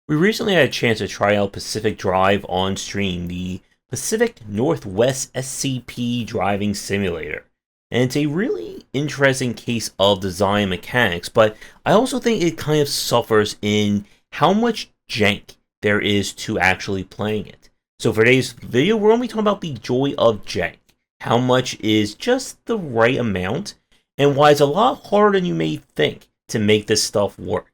We recently had a chance to try out Pacific Drive on stream, the Pacific Northwest SCP driving simulator. And it's a really interesting case of design mechanics, but I also think it kind of suffers in how much jank there is to actually playing it. So for today's video, we're only talking about the joy of jank. How much is just the right amount, and why it's a lot harder than you may think to make this stuff work.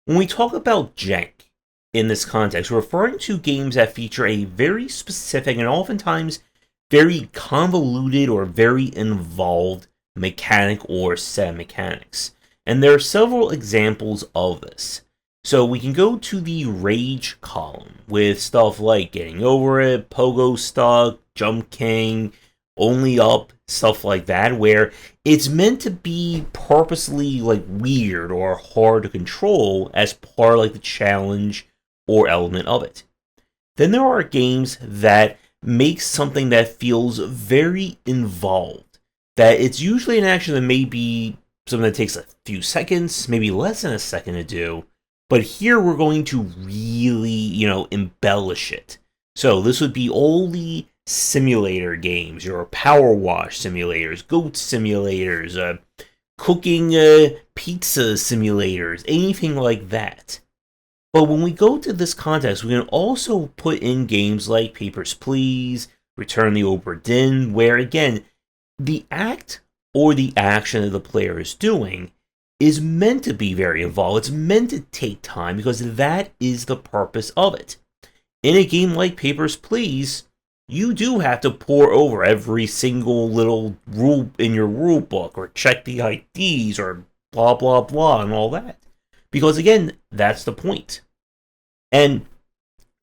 When we talk about jank in this context, we're referring to games that feature a very specific and oftentimes very convoluted or very involved mechanic or set of mechanics. And there are several examples of this. So we can go to the rage column with stuff like getting over it, pogo stuck, Janking, only up, stuff like that, where it's meant to be purposely like weird or hard to control as part of like the challenge or element of it. Then there are games that make something that feels very involved, that it's usually an action that may be something that takes a few seconds, maybe less than a second to do, but here we're going to really, embellish it. So this would be all the simulator games, your power wash simulators, goat simulators, cooking pizza simulators, anything like that. But when we go to this context, we can also put in games like Papers, Please, Return the Obra Dinn, where again, the act or the action that the player is doing is meant to be very involved. It's meant to take time because that is the purpose of it. In a game like Papers, Please, you do have to pore over every single little rule in your rule book or check the IDs or blah, blah, blah, and all that. Because again, that's the point. And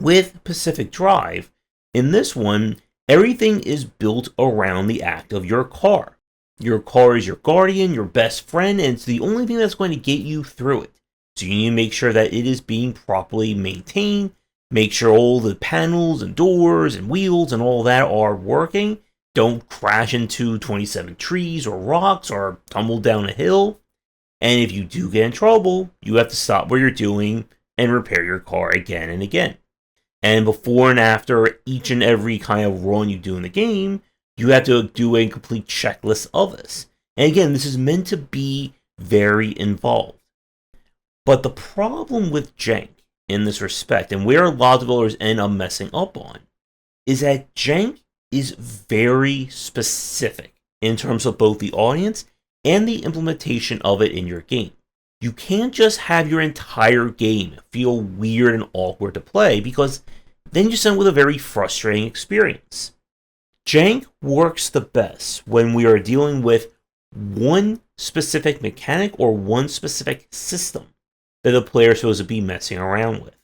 with Pacific Drive, in this one, everything is built around the act of your car. Your car is your guardian, your best friend, and it's the only thing that's going to get you through it. So you need to make sure that it is being properly maintained, make sure all the panels and doors and wheels and all that are working. Don't crash into 27 trees or rocks or tumble down a hill. And if you do get in trouble, you have to stop what you're doing and repair your car again and again. And before and after each and every kind of run you do in the game, you have to do a complete checklist of this. And again, this is meant to be very involved. But the problem with jank in this respect, and where a lot of developers end up messing up on, is that jank is very specific in terms of both the audience and the implementation of it in your game. You can't just have your entire game feel weird and awkward to play, because then you end with a very frustrating experience. Jank works the best when we are dealing with one specific mechanic or one specific system that the player is supposed to be messing around with.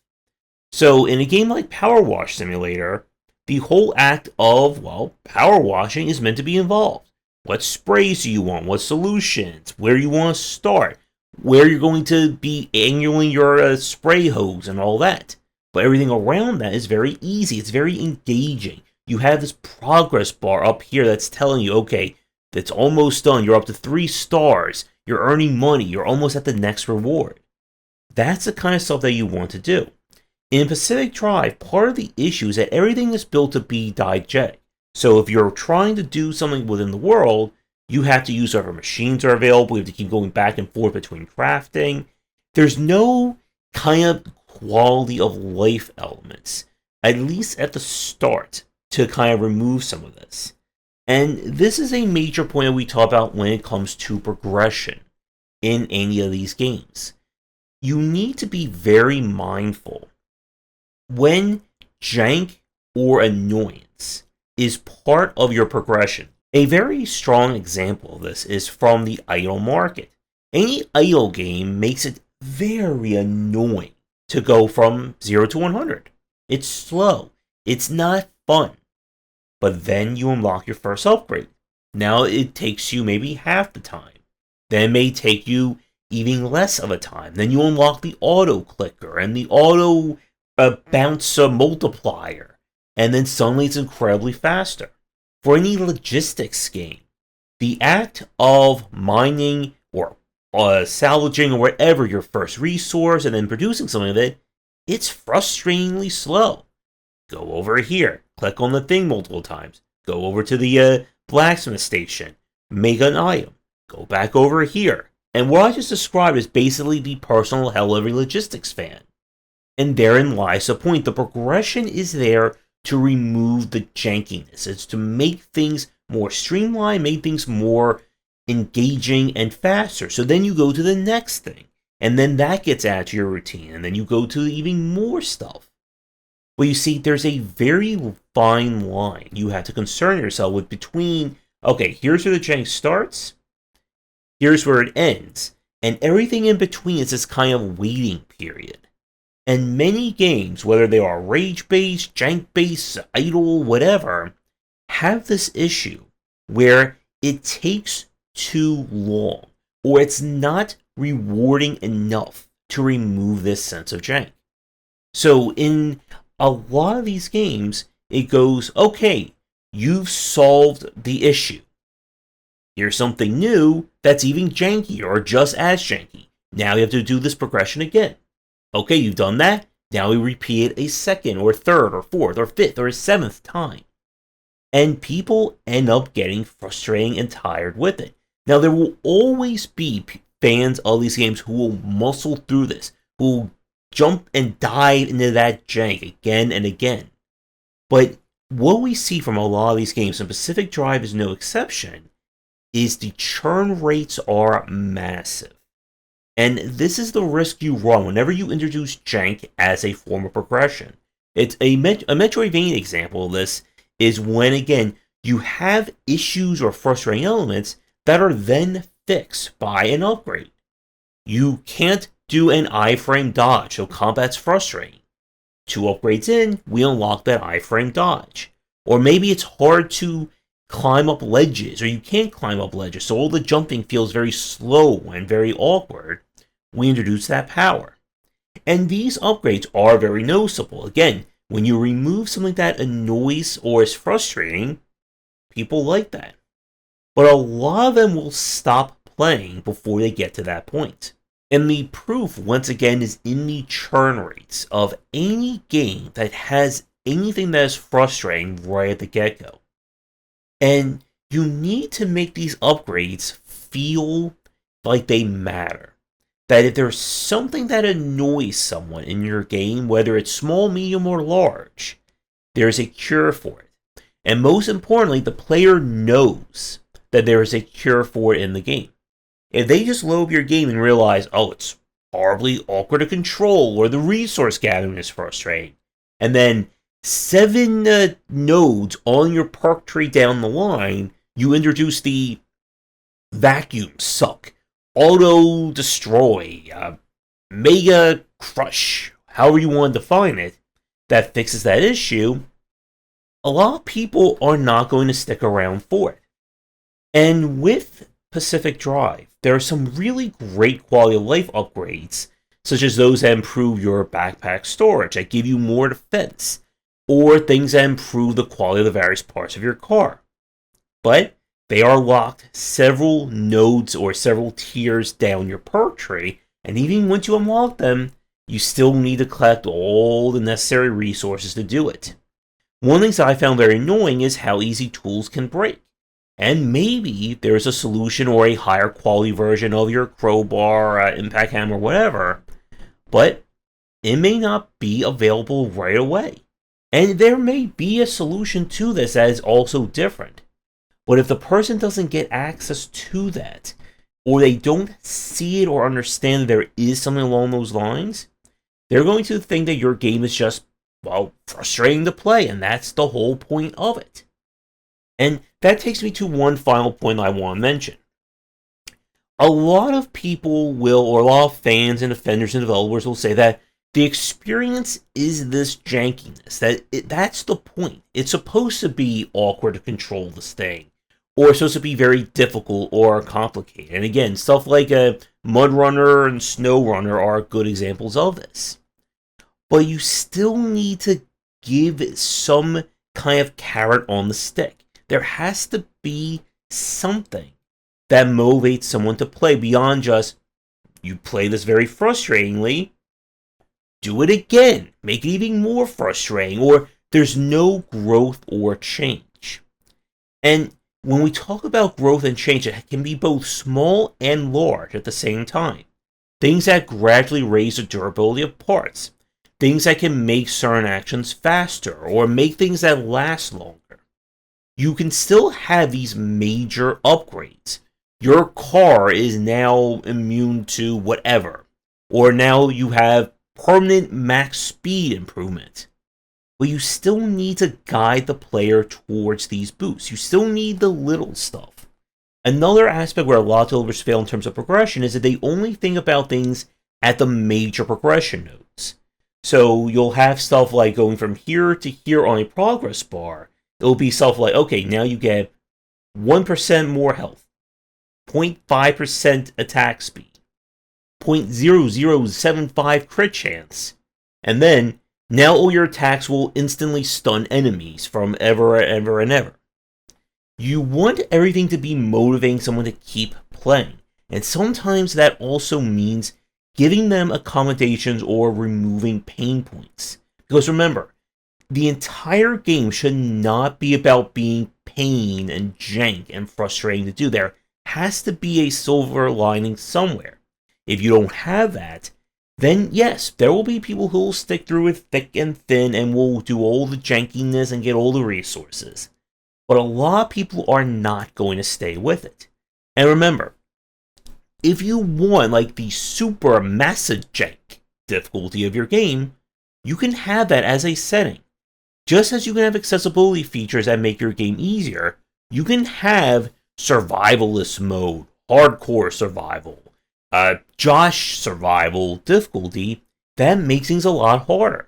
So in a game like Power Wash Simulator, the whole act of, power washing is meant to be involved. What sprays do you want? What solutions? Where you want to start? Where you're going to be angling your spray hose and all that. But everything around that is very easy. It's very engaging. You have this progress bar up here that's telling you, okay, that's almost done. You're up to 3 stars. You're earning money. You're almost at the next reward. That's the kind of stuff that you want to do. In Pacific Drive, part of the issue is that everything is built to be diegetic. So if you're trying to do something within the world, you have to use whatever machines are available. You have to keep going back and forth between crafting. There's no kind of quality of life elements, at least at the start, to kind of remove some of this. And this is a major point that we talk about when it comes to progression in any of these games. You need to be very mindful when jank or annoyance is part of your progression. A very strong example of this is from the idle market. Any idle game makes it very annoying to go from 0 to 100. It's slow. It's not fun. But then you unlock your first upgrade. Now it takes you maybe half the time. Then it may take you even less of a time. Then you unlock the auto clicker and the auto bounce multiplier. And then suddenly it's incredibly faster. For any logistics game, the act of mining or salvaging or whatever your first resource and then producing something of it, it's frustratingly slow. Go over here, click on the thing multiple times, go over to the blacksmith station, make an item, go back over here. And what I just described is basically the personal hell of a logistics fan. And therein lies the point. The progression is there to remove the jankiness. It's to make things more streamlined, make things more engaging and faster. So then you go to the next thing. And then that gets added to your routine. And then you go to even more stuff. But you see, there's a very fine line you have to concern yourself with between, okay, here's where the jank starts, here's where it ends, and everything in between is this kind of waiting period. And many games, whether they are rage-based, jank-based, idle, whatever, have this issue where it takes too long, or it's not rewarding enough to remove this sense of jank. So in a lot of these games, it goes, okay, you've solved the issue. Here's something new that's even janky or just as janky. Now you have to do this progression again. Okay, you've done that. Now we repeat it a second or third or fourth or fifth or a seventh time. And people end up getting frustrated and tired with it. Now there will always be fans of these games who will muscle through this, who will jump and dive into that jank again and again. But what we see from a lot of these games, and Pacific Drive is no exception, is the churn rates are massive. And this is the risk you run whenever you introduce jank as a form of progression. It's a Metroidvania example of this is when, again, you have issues or frustrating elements that are then fixed by an upgrade. You can't do an iframe dodge, so combat's frustrating. 2 upgrades in, we unlock that iframe dodge. Or maybe it's hard to climb up ledges, or you can't climb up ledges, so all the jumping feels very slow and very awkward. We introduce that power. And these upgrades are very noticeable. Again, when you remove something that annoys or is frustrating, people like that. But a lot of them will stop playing before they get to that point. And the proof, once again, is in the churn rates of any game that has anything that is frustrating right at the get-go. And you need to make these upgrades feel like they matter. That if there's something that annoys someone in your game, whether it's small, medium, or large, there's a cure for it. And most importantly, the player knows that there is a cure for it in the game. If they just load up your game and realize, oh, it's horribly awkward to control, or the resource gathering is frustrating, and then 7 nodes on your perk tree down the line, you introduce the vacuum suck, auto destroy, mega crush, however you want to define it, that fixes that issue, a lot of people are not going to stick around for it. And with Pacific Drive, there are some really great quality of life upgrades, such as those that improve your backpack storage, that give you more defense, or things that improve the quality of the various parts of your car. But they are locked several nodes or several tiers down your perk tree, and even once you unlock them, you still need to collect all the necessary resources to do it. One of the things I found very annoying is how easy tools can break. And maybe there's a solution or a higher quality version of your crowbar, impact hammer, whatever, but it may not be available right away. And there may be a solution to this that is also different. But if the person doesn't get access to that, or they don't see it or understand that there is something along those lines, they're going to think that your game is just, well, frustrating to play, and that's the whole point of it. And that takes me to one final point I want to mention. A lot of people will, or a lot of fans and defenders and developers will say that the experience is this jankiness. That's the point. It's supposed to be awkward to control this thing, or it's supposed to be very difficult or complicated. And again, stuff like Mud Runner and Snow Runner are good examples of this. But you still need to give some kind of carrot on the stick. There has to be something that motivates someone to play beyond just, You play this very frustratingly, do it again, make it even more frustrating, or there's no growth or change. And when we talk about growth and change, it can be both small and large at the same time. Things that gradually raise the durability of parts. Things that can make certain actions faster, or make things that last longer. You can still have these major upgrades. Your car is now immune to whatever. Or now you have permanent max speed improvement. But you still need to guide the player towards these boosts. You still need the little stuff. Another aspect where a lot of developers fail in terms of progression is that they only think about things at the major progression nodes. So you'll have stuff like going from here to here on a progress bar. It'll be stuff like, okay, now you get 1% more health, 0.5% attack speed, 0.0075 crit chance, and then now all your attacks will instantly stun enemies from ever and ever. You want everything to be motivating someone to keep playing, and sometimes that also means giving them accommodations or removing pain points. Because remember, the entire game should not be about being pain and jank and frustrating to do. There has to be a silver lining somewhere. If you don't have that, then yes, there will be people who will stick through it thick and thin and will do all the jankiness and get all the resources. But a lot of people are not going to stay with it. And remember, if you want like the super massive jank difficulty of your game, you can have that as a setting. Just as you can have accessibility features that make your game easier, you can have survivalist mode, hardcore survival, Josh survival difficulty that makes things a lot harder.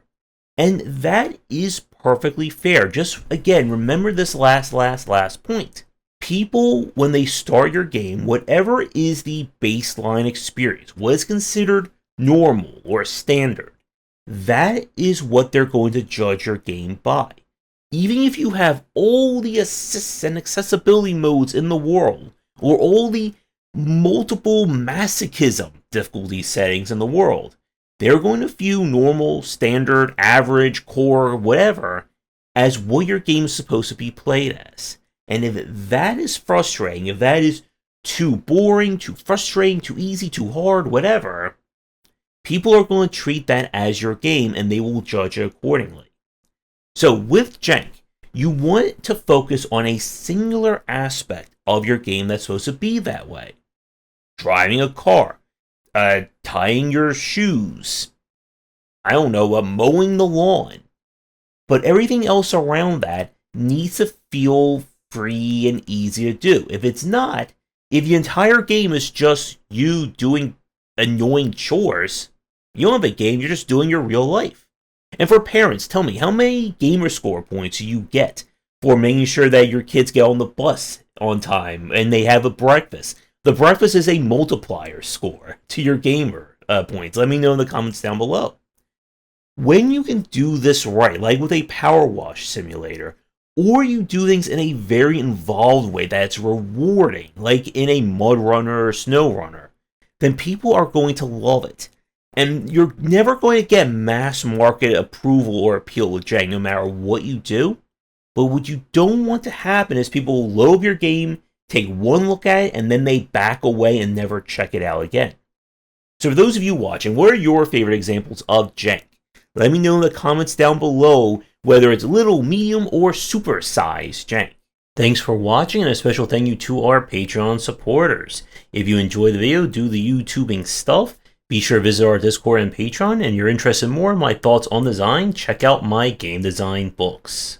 And that is perfectly fair. Just again, remember this last point. People, when they start your game, whatever is the baseline experience, what is considered normal or standard, that is what they're going to judge your game by. Even if you have all the assists and accessibility modes in the world, or all the multiple masochism difficulty settings in the world, they're going to view normal, standard, average, core, whatever, as what your game is supposed to be played as. And if that is frustrating, if that is too boring, too frustrating, too easy, too hard, whatever, people are going to treat that as your game and they will judge it accordingly. So with Jank, you want to focus on a singular aspect of your game that's supposed to be that way. Driving a car, tying your shoes, I don't know, mowing the lawn. But everything else around that needs to feel free and easy to do. If it's not, if the entire game is just you doing annoying chores, you don't have a game, you're just doing your real life. And for parents, tell me, how many gamer score points do you get for making sure that your kids get on the bus on time and they have a breakfast? The breakfast is a multiplier score to your gamer points. Let me know in the comments down below. When you can do this right, like with a power wash simulator, or you do things in a very involved way that's rewarding, like in a mud runner or snow runner, then people are going to love it. And you're never going to get mass market approval or appeal with Jank no matter what you do. But what you don't want to happen is people load up your game, take one look at it, and then they back away and never check it out again. So for those of you watching, what are your favorite examples of Jank? Let me know in the comments down below whether it's little, medium, or super size Jank. Thanks for watching, and a special thank you to our Patreon supporters. If you enjoyed the video, do the YouTubing stuff, be sure to visit our Discord and Patreon, and you're interested in more of my thoughts on design, check out my game design books.